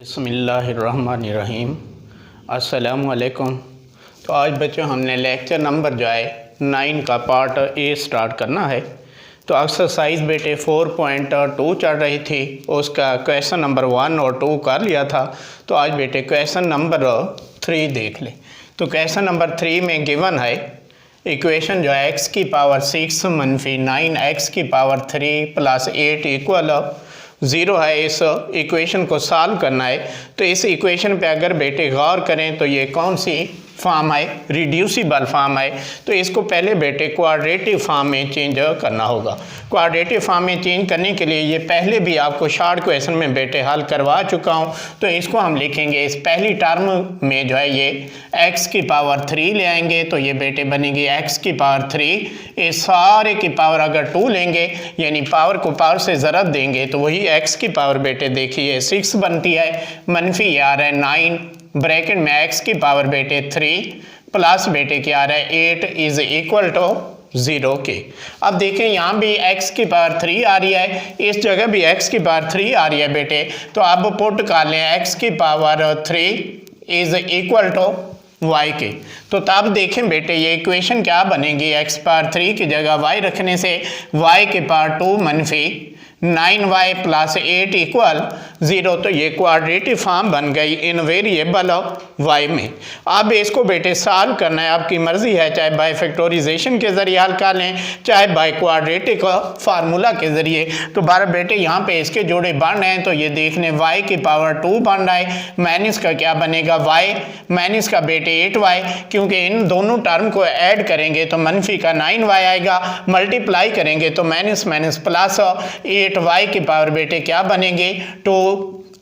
बिस्मिल्लाहिर्रहमानिर्रहीम। अस्सलामुअलैकुम। तो आज बच्चों हमने लेक्चर नंबर जो है 9 का पार्ट ए स्टार्ट करना है। तो एक्सरसाइज बेटे 4.2 चल रही थी, उसका क्वेश्चन नंबर 1 और 2 कर लिया था। तो आज बेटे क्वेश्चन नंबर 3 देख ले। तो क्वेश्चन नंबर 3 में गिवन है इक्वेशन जो है x की पावर 6 मनफी 9 x की पावर 3 प्लस 8 इक्वल 0 है। इस इक्वेशन को सॉल्व करना है। तो इस इक्वेशन पे अगर बेटे गौर करें तो ये कौन सी फॉर्म है, रिड्यूसिबल फॉर्म है। तो इसको पहले बेटे क्वाड्रेटिक फॉर्म में चेंज करना होगा। क्वाड्रेटिक फॉर्म में चेंज करने के लिए ये पहले भी आपको शॉर्ट क्वेश्चन में बेटे हल करवा चुका हूँ। तो इसको हम लिखेंगे, इस पहली टर्म में जो है ये x की पावर 3 ले आएंगे तो ये बेटे बनेगी x की पावर 3। इस सारे की पावर अगर 2 लेंगे यानी पावर को पावर से ज़रत देंगे तो वही x की पावर बेटे देखिए 6 बनती है, मनफी आ रहा है 9 ब्रैकेट में x की पावर बेटे 3 प्लस बेटे क्या आ रहा है 8 इज इक्वल टू 0 के। अब देखें यहाँ भी x की पावर 3 आ रही है, इस जगह भी x की पावर 3 आ रही है बेटे। तो अब पुट कर लें x की power 3 is equal to y के। तो तब देखें बेटे ये इक्वेशन क्या बनेगी, x पावर 3 की जगह y रखने से y के पावर 2 मनफी 9y प्लस 8 इक्वल 0। तो ये क्वाड्रेटिक फॉर्म बन गई इन वेरिएबल y में। अब इसको बेटे सॉल्व करना है, आपकी मर्जी है, चाहे बाय फैक्टराइजेशन के जरिए हल कर लें, चाहे बाय क्वाड्रेटिक फार्मूला के जरिए। तो बार बेटे यहाँ पे इसके जोड़े बन रहे हैं तो ये देखने y की पावर 2 बन रहा है, माइनस का क्या बनेगा y, माइनस का बेटे 8y, क्योंकि इन दोनों टर्म को ऐड करेंगे तो मनफी का 9y आएगा, मल्टीप्लाई करेंगे तो माइनस माइनस प्लस 8y की पावर बेटे क्या बनेंगे 2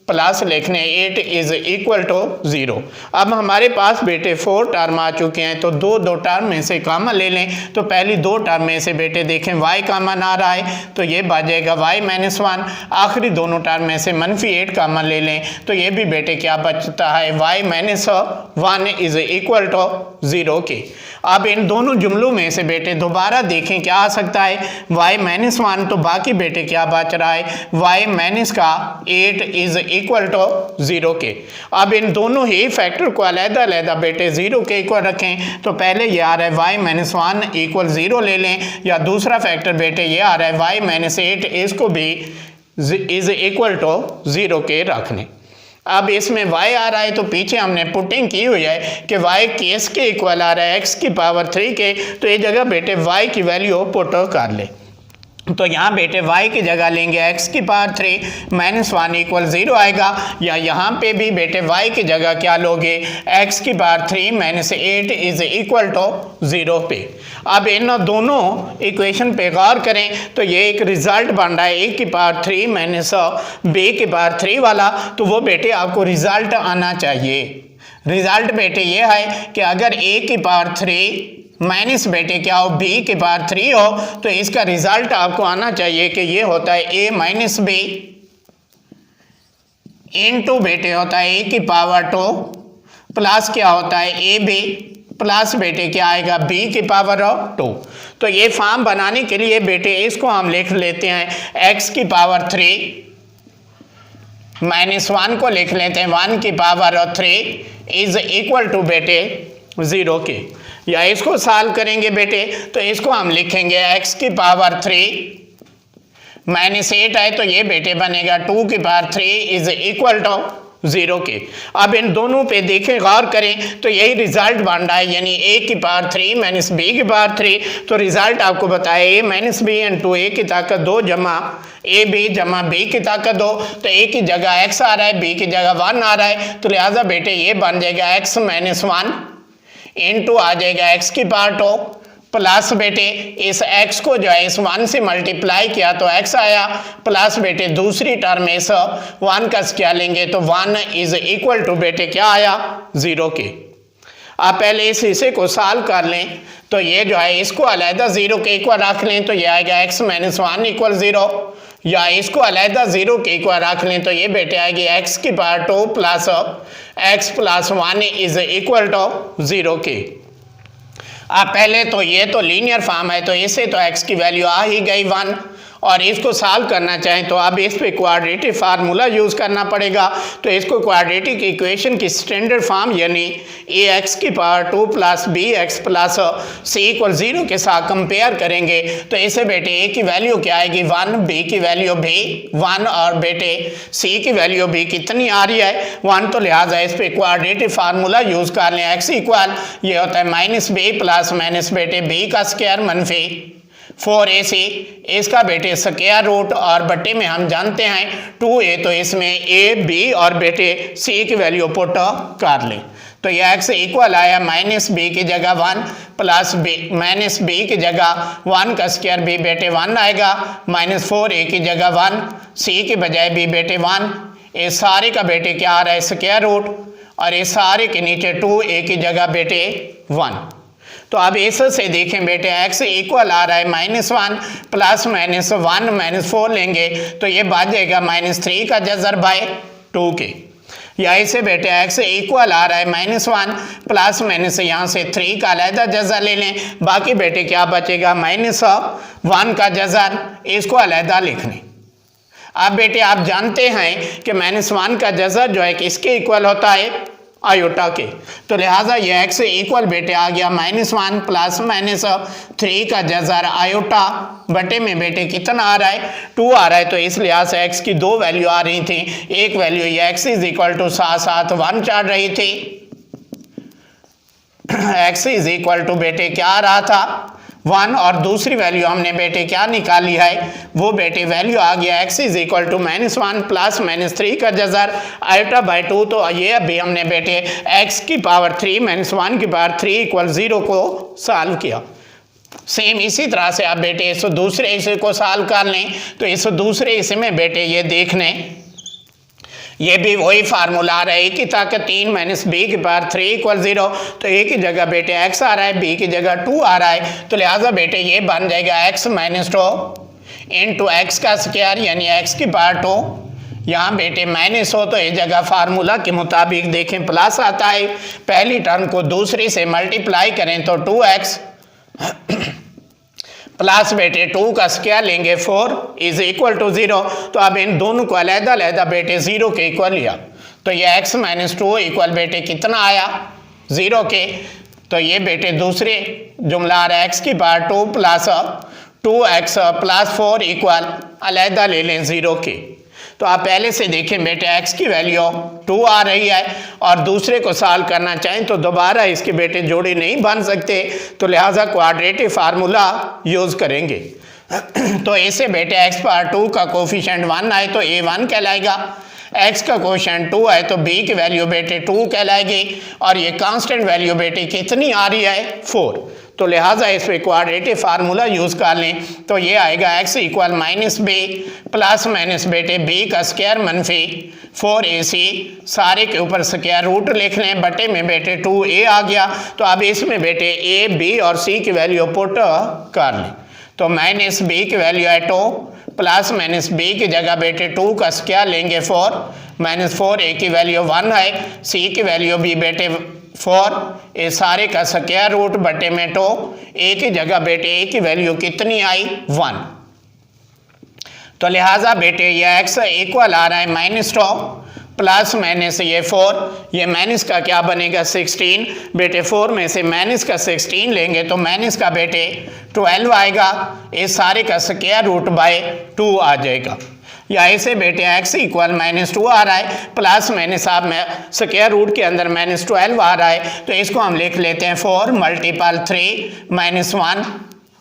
प्लस लिखने 8 इज इक्वल टू 0। अब हमारे पास बेटे 4 टर्म आ चुके हैं तो दो टर्म में से कॉमन ले लें। तो पहली 2 टर्म में से बेटे देखें y कॉमन आ रहा है तो ये बचेगा y माइनस 1। आखिरी दोनों टर्म में से मनफी 8 कॉमन ले लें तो ये भी बेटे क्या बचता है y minus 1 is equal to 0 के। अब इन दोनों जुमलों में से बेटे दोबारा देखें क्या आ सकता है, y माइनस 1, तो बाकी बेटे क्या बच रहा है y माइनस का 8 इज इक्वल टू 0 के। अब इन दोनों ही फैक्टर को अलग-अलग बेटे 0 के इक्वल रखें। तो पहले ये आ रहा है y माइनस 1 इक्वल 0 ले लें, या दूसरा फैक्टर बेटे ये आ रहा है y माइनस 8, इसको भी इज इक्वल टू 0 के रख लें। अब इसमें y आ रहा है तो पीछे हमने पुटिंग की हुई है कि y केस के इक्वल आ रहा है x की पावर 3 के। तो ये जगह बेटे y की वैल्यू पुट कर ले। तो यहाँ बेटे y की जगह लेंगे x की पावर 3 माइनस 1 इक्वल 0 आएगा, या यहाँ पे भी बेटे y की जगह क्या लोगे x की power 3 minus 8 is equal to 0 पे। अब इन दोनों इक्वेशन पे गौर करें तो ये एक रिजल्ट बन रहा है a की पावर 3 माइनस b की पावर 3 वाला। तो वो बेटे आपको रिजल्ट आना चाहिए। रिजल्ट बेटे ये है कि अगर a की पावर 3 माइनस बेटे क्या हो b के पावर 3 हो तो इसका रिजल्ट आपको आना चाहिए कि ये होता है a माइनस b इनटू बेटे होता है a की पावर 2 प्लस क्या होता है ए बी प्लस बेटे क्या आएगा b की पावर 2। तो ये फॉर्म बनाने के लिए बेटे इसको हम लिख लेते हैं x की पावर 3 माइनस 1 को लिख लेते हैं 1 की पावर 3 इज इक्वल टू बेटे 0 के। या इसको सॉल्व करेंगे बेटे तो इसको हम लिखेंगे x की पावर 3 माइनस 8 है तो ये बेटे बनेगा 2 की पावर 3 इज इक्वल टू 0 के। अब इन दोनों पे देखें गौर करें तो यही रिजल्ट बन रहा है, यानी a की पावर 3 माइनस b की पावर 3। तो रिजल्ट आपको बताया a minus B into a की ताकत 2 जमा ए बी जमा b की ताकत 2। तो a की जगह x आ रहा है, b की जगह 1 आ रहा है, तो लिहाजा बेटे ये बन जाएगा x माइनस 1 इनटू आ जाएगा x की पावर 2 प्लस बेटे इस x को जो है इस 1 से मल्टीप्लाई किया तो x आया, प्लस बेटे दूसरी टर्म इस 1 का क्या लेंगे तो 1 इज इक्वल टू बेटे क्या आया 0 के। आप पहले इस हिस्से को सॉल्व कर लें तो ये जो है इसको अलहदा 0 के इक्वल रख लें तो ये आएगा x माइनस 1 इक्वल 0, या इसको अलहदा 0 के इक्वल रख लें तो ये बेटे आएगी x की power 2 plus x plus 1 is equal to 0 के। अब पहले तो ये तो लीनियर फॉर्म है तो इससे तो x की वैल्यू आ ही गई 1, और इसको सॉल्व करना चाहें तो अब इस पे क्वाड्रेटिक फार्मूला यूज़ करना पड़ेगा। तो इसको क्वाड्रेटिक इक्वेशन की स्टैंडर्ड फॉर्म यानी ax की power 2 plus bx plus c equal 0 के साथ कंपेयर करेंगे। तो इसे बेटे a की वैल्यू क्या आएगी 1, b की वैल्यू भी 1 और बेटे c की वैल्यू भी कितनी आ रही है 1। तो लिहाजा इस पे क्वाड्रेटिक फार्मूला यूज़ कर लें। x इक्वल ये होता है माइनस बी प्लस माइनस बेटे b का स्क्वायर मनफी 4ac इसका बेटे स्क्वायर रूट और बट्टे में हम जानते हैं 2a, तो इसमें a b और बेटे c की वैल्यू पुट कर लें। तो ये x इक्वल आया माइनस बी की जगह 1 प्लस बी माइनस बी की जगह 1 का स्क्वायर b बेटे 1 आएगा माइनस 4a की जगह 1 c की बजाय b बेटे 1। ये सारे का बेटे क्या आ रहा है स्क्वायर रूट और ये सारे के नीचे 2a की जगह बेटे 1। तो अब इससे देखें बेटे x इक्वल आ रहा है -1 प्लस -1 -4 लेंगे तो ये बच जाएगा -3 का जज़र बाय 2 के। या इसे बेटे x इक्वल आ रहा है -1 प्लस माइनस यहाँ से 3 का अलहदा जज़र ले लें, बाकी बेटे क्या बचेगा -1 का जज़र, इसको अलहदा लिख लें। अब बेटे आप जानते हैं कि -1 का जज़र जो है किसके इक्वल होता है आयोटा के। तो लिहाजा ये x इक्वल बेटे आ गया -1 प्लस -3 का जज़र आयोटा बटे में बेटे कितना आ रहा है 2 आ रहा है। तो इस लिहाज से x की दो वैल्यू आ रही थी, एक वैल्यू ये x इज इक्वल टू 1 चढ़ रही थी, x इज इक्वल टू बेटे क्या आ रहा था 1 और दूसरी वैल्यू हमने बेटे क्या निकाली है वो बेटे वैल्यू आ गया x is equal to -1 plus -3 का जज़र आयोटा बाय 2। तो ये अभी हमने बेटे x की पावर 3 -1 की पावर 3 इक्वल 0 को सॉल्व किया। सेम इसी तरह से आप बेटे इस दूसरे हिस्से को सॉल्व कर लें। तो इस दूसरे हिस्से में बेटे ये देख लें, ये भी वही फार्मूला आ रहा है a की ताकत 3 - b की पावर 3 इक्वल 0। तो a की जगह बेटे x आ रहा है, b की जगह 2 आ रहा है। तो लिहाजा बेटे ये बन जाएगा x - 2 इंटू x का स्क्वायर यानी x की पावर 2। यहाँ बेटे माइनस हो तो ये जगह फार्मूला के मुताबिक देखें प्लस आता है, पहली टर्म को दूसरी से मल्टीप्लाई करें तो 2x प्लस बेटे 2 का स्क्वायर लेंगे 4 इज इक्वल टू 0। तो अब इन दोनों को अलहदा बेटे 0 के इक्वल लिया तो ये x - 2 इक्वल बेटे कितना आया 0 के। तो ये बेटे दूसरे जुमला आ रहा है x की power 2 plus 2x plus 4 equal अलहदा ले लें 0 के। तो आप पहले से देखें बेटे x की वैल्यू 2 आ रही है और दूसरे को सॉल्व करना चाहें तो दोबारा इसके बेटे जोड़े नहीं बन सकते, तो लिहाजा क्वाड्रेटिक फार्मूला यूज़ करेंगे। तो ऐसे बेटे x पावर 2 का कोफिशिएंट 1 आए तो a1 कहलाएगा, x का कोफिशिएंट 2 है तो b की वैल्यू बेटे 2 कहलाएगी और ये कांस्टेंट वैल्यू बेटे कितनी आ रही है 4। तो लिहाजा इस पे क्वाड्रेटिक फार्मूला यूज़ कर लें तो ये आएगा x equal -b plus minus बेटे b का स्क्वायर मनफी 4ac सारे के ऊपर स्क्वायर रूट लिख लें, बटे में बेटे 2a आ गया। तो अब इसमें बेटे a b और c की वैल्यू पुट कर लें। तो -b की वैल्यू है 2 प्लस -b की जगह बेटे 2 का स्क्वायर लेंगे 4 -4a की वैल्यू 1 है, c की वैल्यू भी बेटे 4 ये सारे का स्क्वायर रूट बटे में 2 a की जगह बेटे a की वैल्यू कितनी आई 1। तो लिहाजा बेटे ये x इक्वल आ रहा है -2 प्लस माइनस ये 4, ये माइनस का क्या बनेगा 16 बेटे 4 में से माइनस का 16 लेंगे तो माइनस का बेटे 12 आएगा, इस सारे का स्क्वायर रूट बाय 2 आ जाएगा। या ऐसे बेटे x इक्वल -2 आ रहा है प्लस माइनस आप स्क्वायर रूट के अंदर -12 आ रहा है तो इसको हम लिख लेते हैं 4 मल्टीपल 3 -1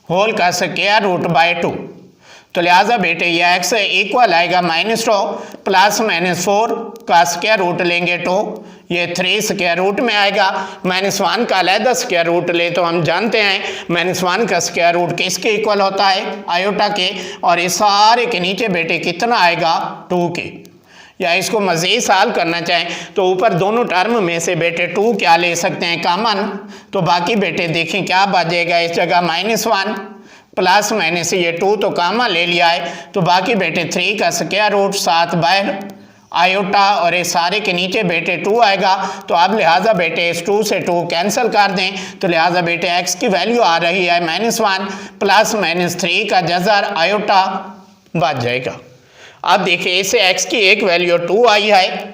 होल का स्क्वायर रूट बाय 2। तो लिहाजा बेटे ये x इक्वल आएगा -2 प्लस -4 का स्क्वायर रूट लेंगे 2, ये 3 स्क्वायर रूट में आएगा, -1 का अलहदा स्क्वायर रूट ले तो हम जानते हैं -1 का स्क्वायर रूट किसके इक्वल होता है आयोटा के, और इस सारे के नीचे बेटे कितना आएगा 2 के। या इसको मज़ीद सॉल्व करना चाहें तो ऊपर दोनों टर्म में से बेटे 2 क्या ले सकते हैं कॉमन, तो बाकी बेटे देखें क्या बचेगा इस जगह -1 प्लस माइनस ये 2 तो कॉमन ले लिया है तो बाकी बेटे 3 का स्क्वायर रूट 7 बाय आयोटा और ये सारे के नीचे बेटे 2 आएगा। तो अब लिहाजा बेटे इस 2 से 2 कैंसिल कर दें तो लिहाजा बेटे x की वैल्यू आ रही है -1 प्लस -3 का जज़र आयोटा बच जाएगा। अब देखिए इसे x की एक वैल्यू 2 आई है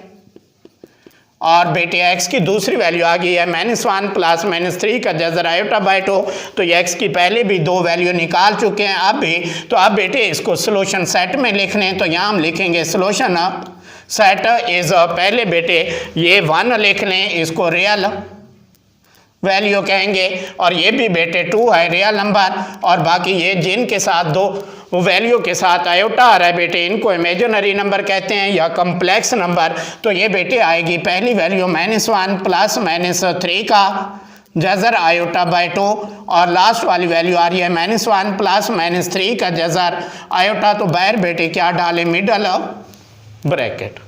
और बेटे x की दूसरी वैल्यू आ गई है -1 प्लस -3 का जज़र आयोटा बाय 2। तो ये x की पहले भी 2 वैल्यू निकाल चुके हैं अब भी। तो अब बेटे इसको सोल्यूशन सेट में लिख लें। तो यहाँ हम लिखेंगे सोल्यूशन सेट इज पहले बेटे ये 1 लिख लें, इसको रियल वैल्यू कहेंगे और ये भी बेटे 2 है रियल नंबर, और बाकी ये जिनके साथ 2 वैल्यू के साथ आयोटा आ रहा है बेटे इनको इमेजिनरी नंबर कहते हैं या कम्प्लेक्स नंबर। तो ये बेटे आएगी पहली वैल्यू -1 प्लस -3 का जज़र आयोटा बाय 2 और लास्ट वाली वैल्यू आ रही है -1 प्लस -3 का जज़र आयोटा। तो बाहर बेटे क्या डालें, मिडल ब्रैकेट।